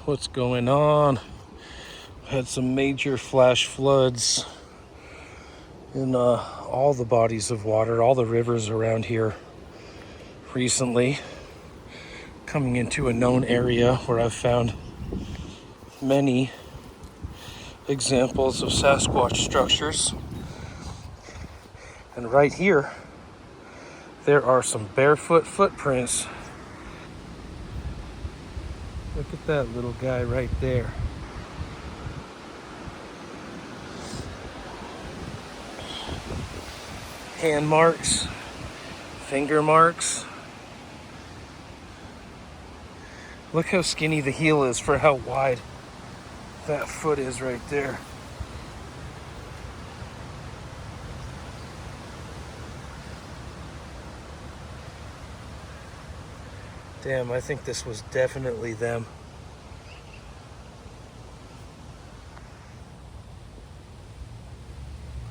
What's going on? Had some major flash floods in all the bodies of water, all the rivers around here recently, coming into a known area where I've found many examples of Sasquatch structures. And right here, there are some barefoot footprints. Look at that little guy right there. Hand marks, finger marks. Look how skinny the heel is for how wide that foot is right there. Damn, I think this was definitely them.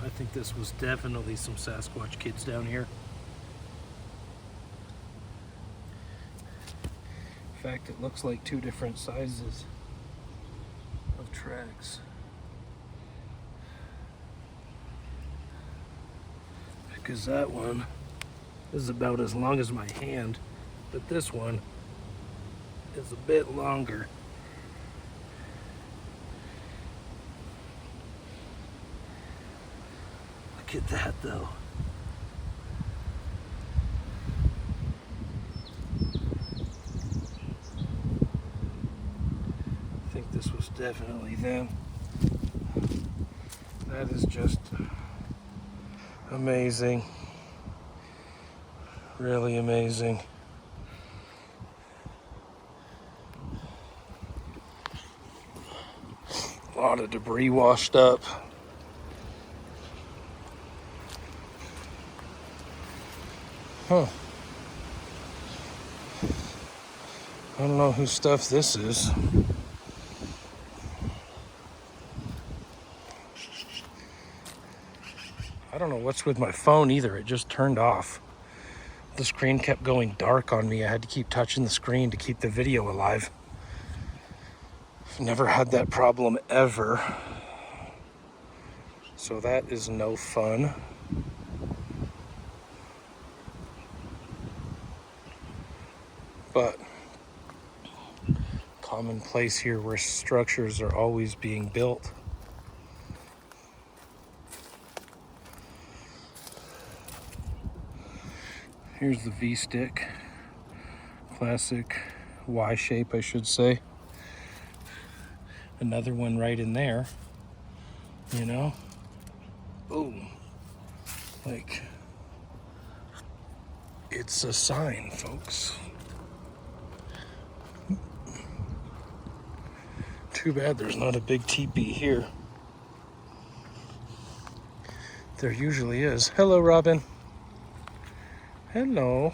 I think this was definitely some Sasquatch kids down here. In fact, it looks like two different sizes of tracks. Because that one is about as long as my hand, but this one is a bit longer. Look at that though. I think this was definitely them. That is just amazing. Really amazing. A lot of debris washed up. Huh. I don't know whose stuff this is. I don't know what's with my phone either. It just turned off. The screen kept going dark on me. I had to keep touching the screen to keep the video alive. I've never had that problem ever. So that is no fun. But commonplace here where structures are always being built. Here's the V-stick. Classic Y shape, I should say. Another one right in there. You know? Boom. Like, it's a sign, folks. Too bad there's not a big teepee here. There usually is. Hello, Robin. Hello.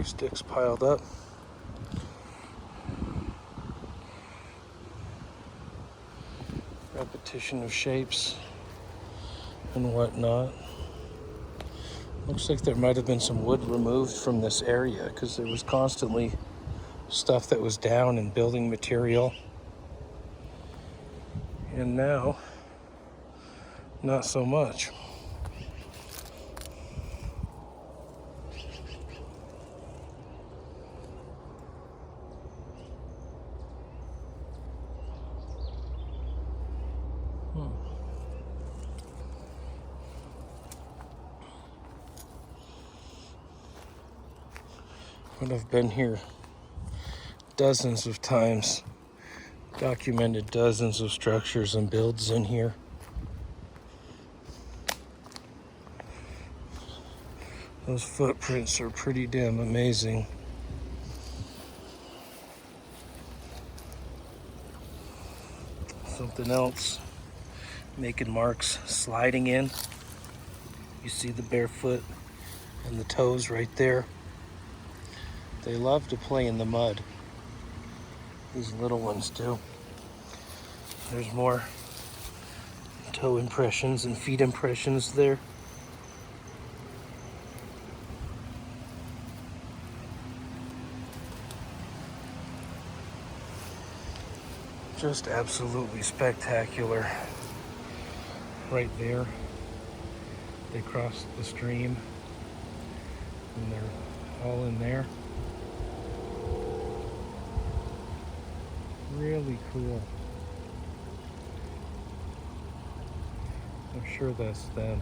Sticks piled up. Repetition of shapes and whatnot. Looks like there might have been some wood removed from this area because there was constantly stuff that was down and building material. And now, not so much. But I've been here dozens of times, documented dozens of structures and builds in here. Those footprints are pretty damn amazing. Something else making marks, sliding in. You see the barefoot and the toes right there. They love to play in the mud. These little ones do. There's more toe impressions and feet impressions there. Just absolutely spectacular. Right there, they crossed the stream and they're all in there. Really cool. I'm sure that's them.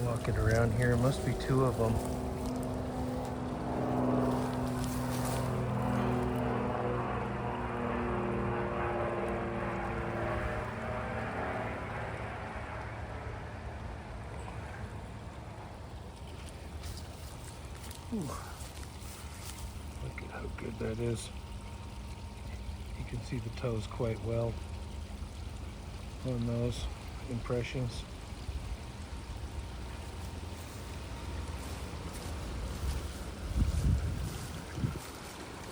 Walking around here, must be two of them. Ooh. Look at how good that is. You can see the toes quite well on those impressions.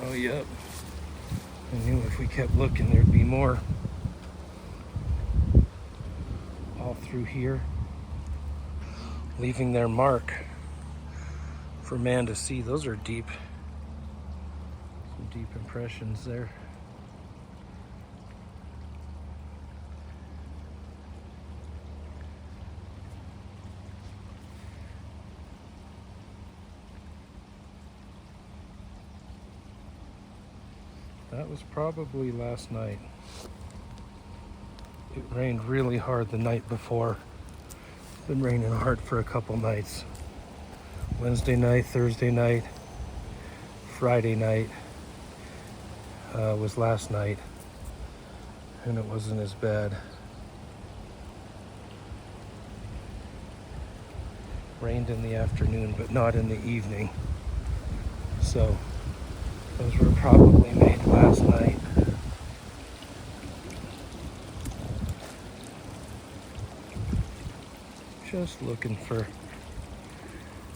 Oh, yep. I knew if we kept looking, there'd be more. All through here, leaving their mark for man to see. Those are deep. Some deep impressions there. That was probably last night. It rained really hard the night before. It's been raining hard for a couple nights. Wednesday night, Thursday night, Friday night was last night, and it wasn't as bad. Rained in the afternoon, but not in the evening. So those were probably made last night. Just looking for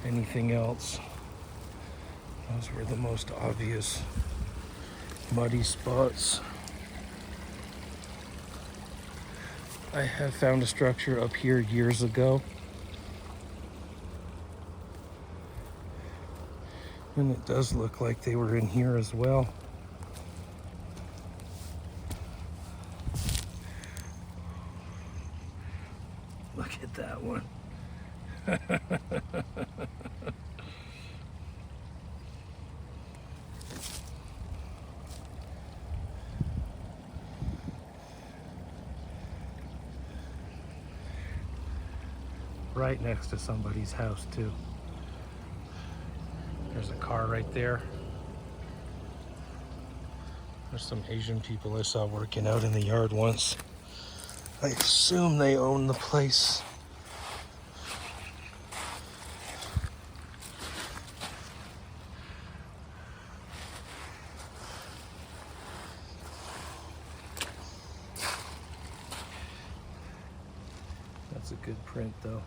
anything else. Those were the most obvious muddy spots. I have found a structure up here years ago, and it does look like they were in here as well. Look at that one. Right next to somebody's house too. There's a car right there. There's some Asian people I saw working out in the yard once. I assume they own the place. That's a good print though.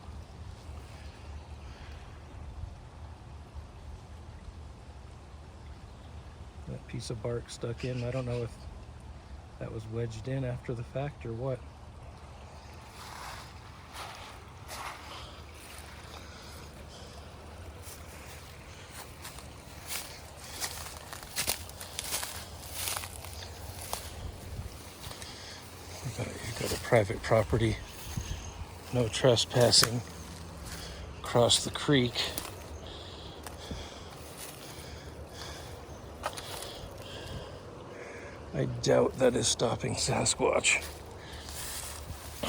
That piece of bark stuck in. I don't know if that was wedged in after the fact or what. You got a private property, no trespassing across the creek. I doubt that is stopping Sasquatch.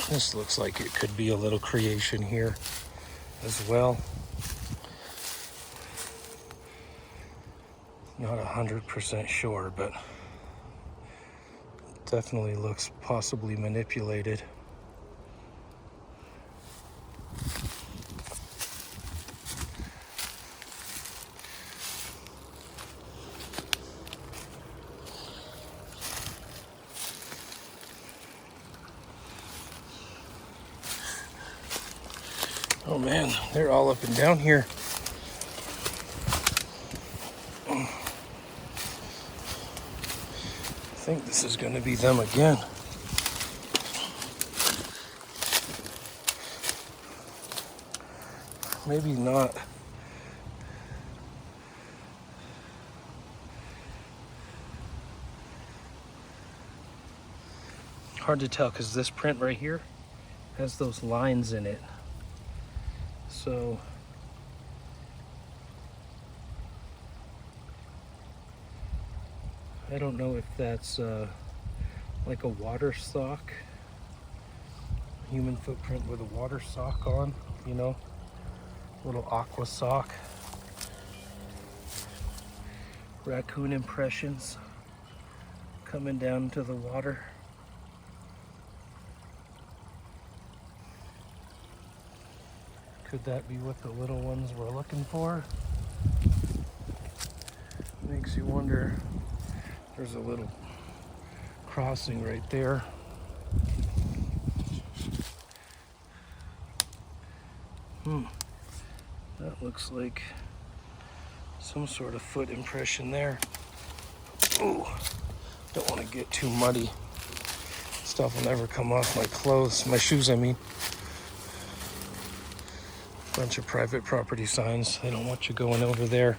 This looks like it could be a little creation here as well. Not 100% sure, but definitely looks possibly manipulated. Oh man, they're all up and down here. I think this is going to be them again. Maybe not. Hard to tell because this print right here has those lines in it. So I don't know if that's like a water sock, human footprint with a water sock on, you know, little aqua sock. Raccoon impressions coming down to the water. Could that be what the little ones were looking for? Makes you wonder. There's a little crossing right there. That looks like some sort of foot impression there. Ooh, don't want to get too muddy. Stuff will never come off my clothes, my shoes I mean. Bunch of private property signs. They don't want you going over there.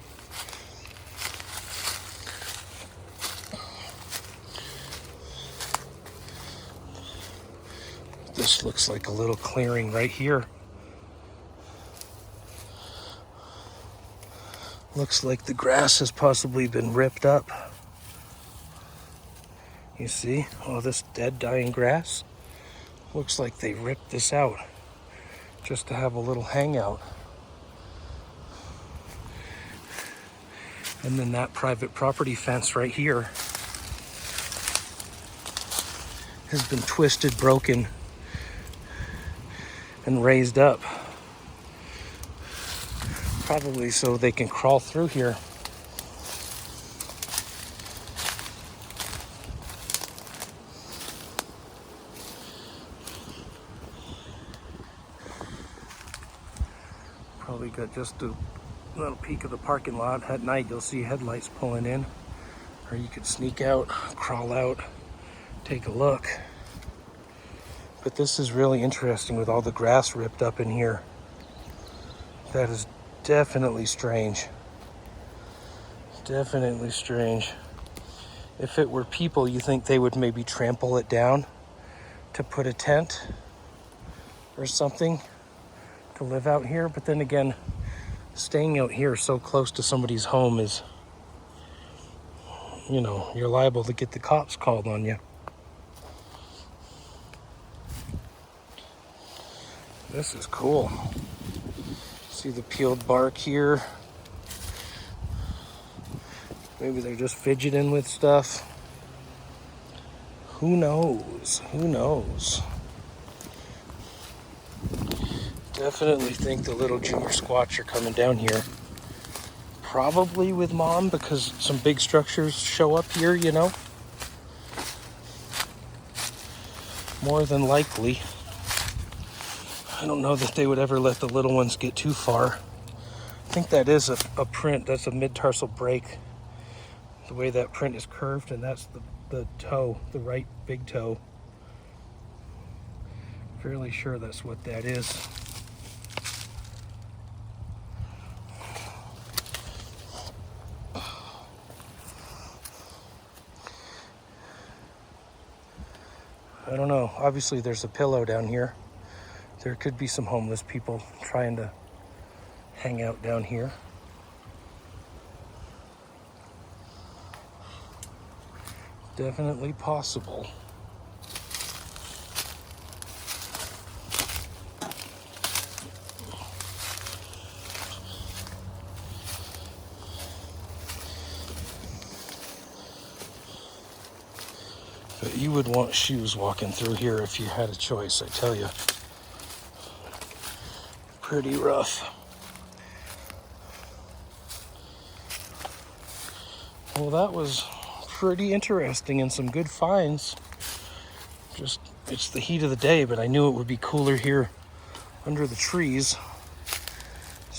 This looks like a little clearing right here. Looks like the grass has possibly been ripped up. You see all this dead, dying grass? Looks like they ripped this out just to have a little hangout. And then that private property fence right here has been twisted, broken, and raised up. Probably so they can crawl through here. Probably got just a little peek of the parking lot. At night you'll see headlights pulling in, or you could sneak out, crawl out, take a look. But this is really interesting with all the grass ripped up in here. That is definitely strange. Definitely strange. If it were people, you think they would maybe trample it down to put a tent or something to live out here. But then again, staying out here so close to somebody's home is, you know, you're liable to get the cops called on you. This is cool. See the peeled bark here. Maybe they're just fidgeting with stuff. Who knows? Who knows? Definitely think the little junior squatch are coming down here. Probably with mom because some big structures show up here, you know. More than likely. I don't know that they would ever let the little ones get too far. I think that is a print. That's a mid-tarsal break. The way that print is curved, and that's the toe, the right big toe. Fairly sure that's what that is. I don't know. Obviously there's a pillow down here. There could be some homeless people trying to hang out down here. Definitely possible. But you would want shoes walking through here if you had a choice, I tell you. Pretty rough. Well, that was pretty interesting and some good finds. Just, it's the heat of the day, but I knew it would be cooler here under the trees.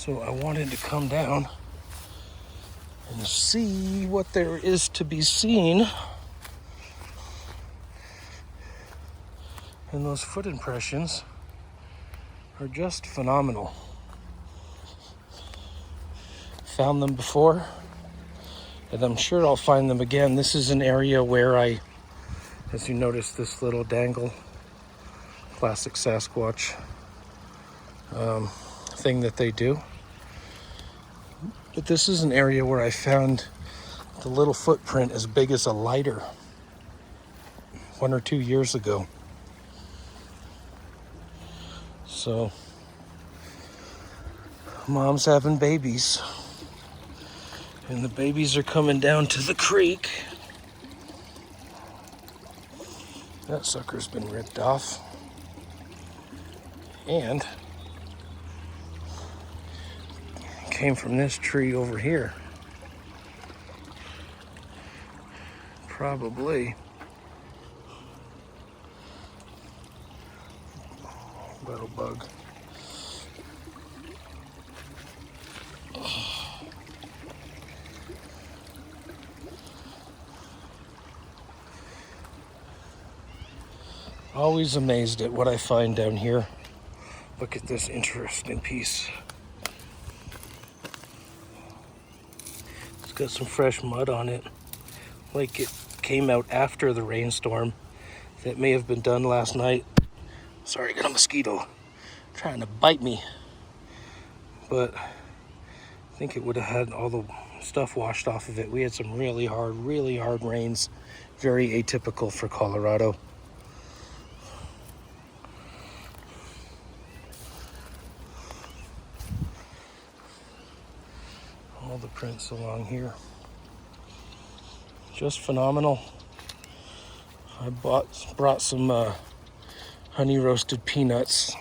So I wanted to come down and see what there is to be seen. And those foot impressions are just phenomenal. Found them before, and I'm sure I'll find them again. This is an area where as you notice, this little dangle, classic Sasquatch thing that they do. But this is an area where I found the little footprint as big as a lighter 1 or 2 years ago. So, mom's having babies. And the babies are coming down to the creek. That sucker's been ripped off. And came from this tree over here. Probably little bug. Always amazed at what I find down here. Look at this interesting piece. It's got some fresh mud on it, like it came out after the rainstorm. That may have been done last night. Sorry, I got a mosquito trying to bite me. But I think it would have had all the stuff washed off of it. We had some really hard rains. Very atypical for Colorado. All the prints along here. Just phenomenal. I brought some honey roasted peanuts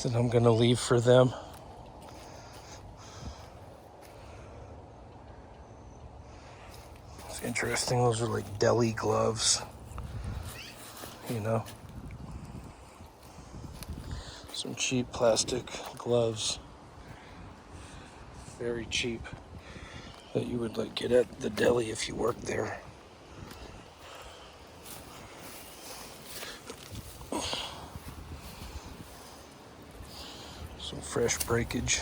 that I'm gonna leave for them. It's interesting, those are like deli gloves, you know. Some cheap plastic gloves. Very cheap, that you would like get at the deli if you worked there. Some fresh breakage.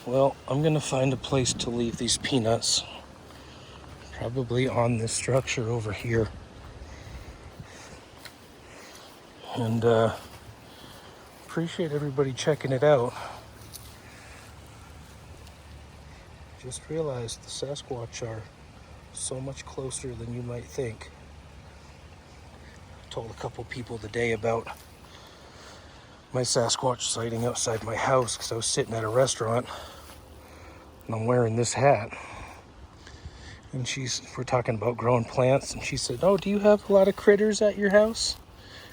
Well, I'm gonna find a place to leave these peanuts. Probably on this structure over here. And appreciate everybody checking it out. Just realized the Sasquatch are so much closer than you might think. I told a couple people today about my Sasquatch sighting outside my house because I was sitting at a restaurant and I'm wearing this hat. And we're talking about growing plants, and she said, "Oh, do you have a lot of critters at your house?"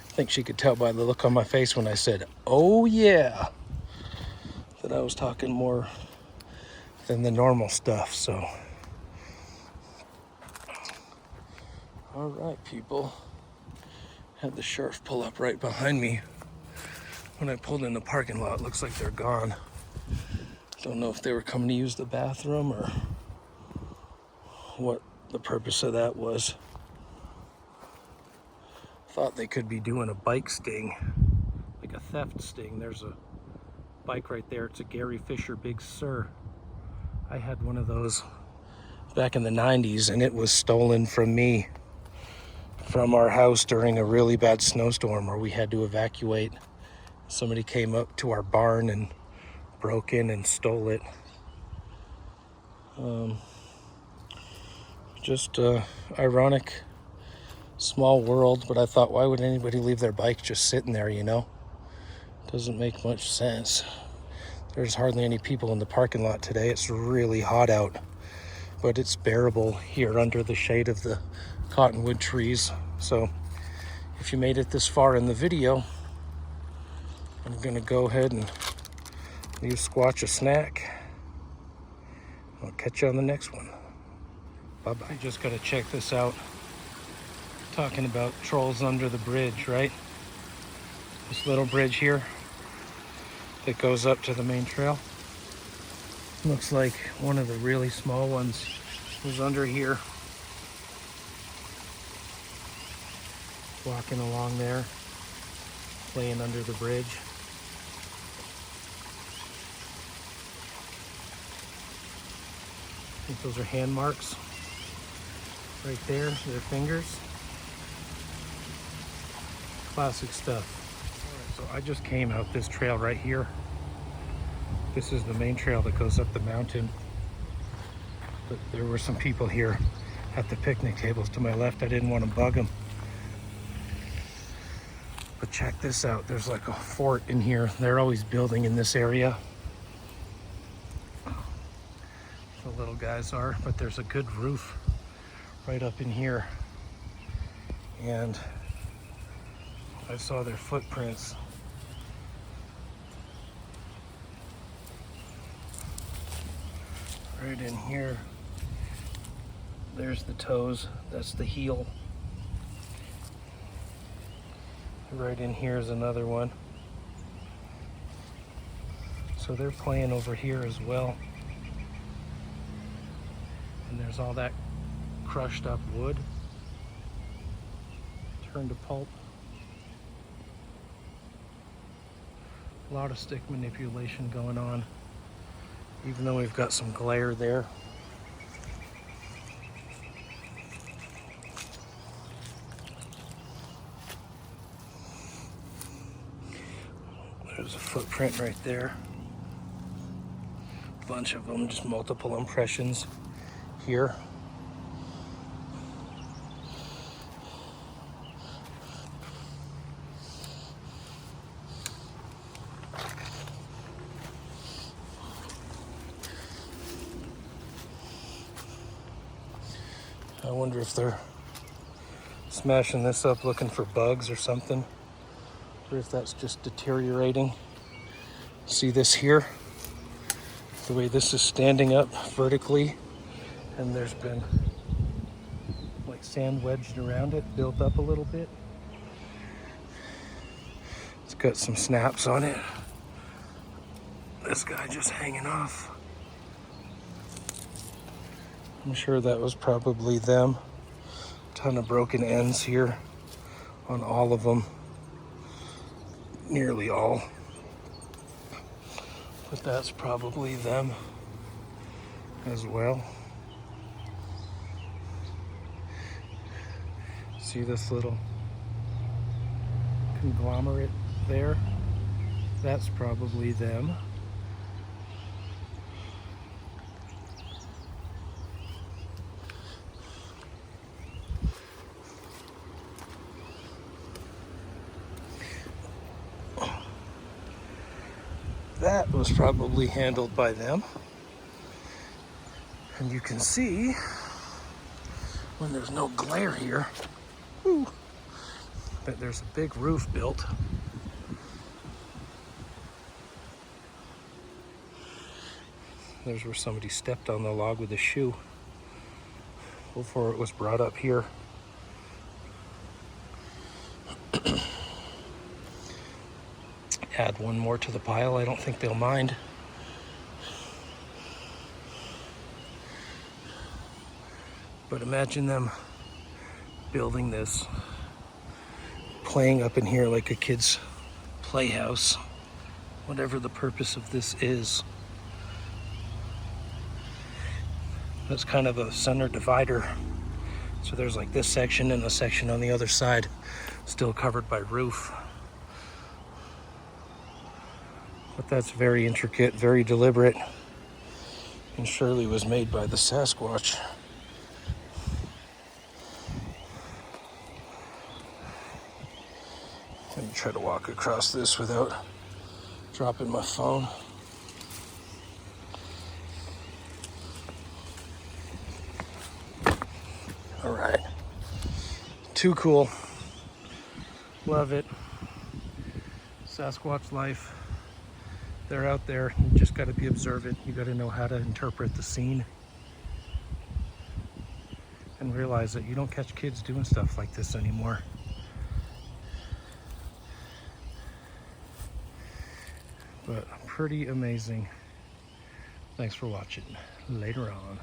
I think she could tell by the look on my face when I said, "Oh yeah," that I was talking more than the normal stuff. So, all right, people. Had the sheriff pull up right behind me. When I pulled in the parking lot, looks like they're gone. Don't know if they were coming to use the bathroom or what the purpose of that was. Thought they could be doing a bike sting, like a theft sting. There's a bike right there. It's a Gary Fisher Big Sur. I had one of those back in the 90s, and it was stolen from me from our house during a really bad snowstorm where we had to evacuate. Somebody came up to our barn and broke in and stole it. Just ironic, small world, but I thought, why would anybody leave their bike just sitting there, you know? Doesn't make much sense. There's hardly any people in the parking lot today. It's really hot out, but it's bearable here under the shade of the cottonwood trees. So if you made it this far in the video, I'm gonna go ahead and leave Squatch a snack. I'll catch you on the next one. Bye-bye. You just gotta check this out. Talking about trolls under the bridge, right? This little bridge here. that goes up to the main trail. Looks like one of the really small ones was under here. Walking along there, playing under the bridge. I think those are hand marks right there, their fingers. Classic stuff. All right, so I just came out this trail right here. This is the main trail that goes up the mountain. But there were some people here at the picnic tables to my left. I didn't want to bug them. But check this out. There's like a fort in here. They're always building in this area. The little guys are, but there's a good roof right up in here. And I saw their footprints. Right in here. There's the toes. That's the heel. Right in here is another one. So they're playing over here as well. And there's all that crushed up wood turned to pulp. A lot of stick manipulation going on, even though we've got some glare there. There's a footprint right there. A bunch of them, just multiple impressions here. I wonder if they're smashing this up looking for bugs or something, or if that's just deteriorating. See this here? The way this is standing up vertically, and there's been like sand wedged around it, built up a little bit. It's got some snaps on it. This guy just hanging off. I'm sure that was probably them. Ton of broken ends here on all of them. Nearly all. But that's probably them as well. See this little conglomerate there? That's probably them. That was probably handled by them. And you can see when there's no glare here, that there's a big roof built. There's where somebody stepped on the log with a shoe before it was brought up here. Add one more to the pile. I don't think they'll mind. But imagine them building this, playing up in here like a kid's playhouse, whatever the purpose of this is. That's kind of a center divider. So there's like this section and a section on the other side, still covered by roof. But that's very intricate, very deliberate, and surely was made by the Sasquatch. Let me try to walk across this without dropping my phone. All right. Too cool. Love it. Sasquatch life. They're out there. You just got to be observant. You got to know how to interpret the scene and realize that you don't catch kids doing stuff like this anymore. But pretty amazing. Thanks for watching. Later on.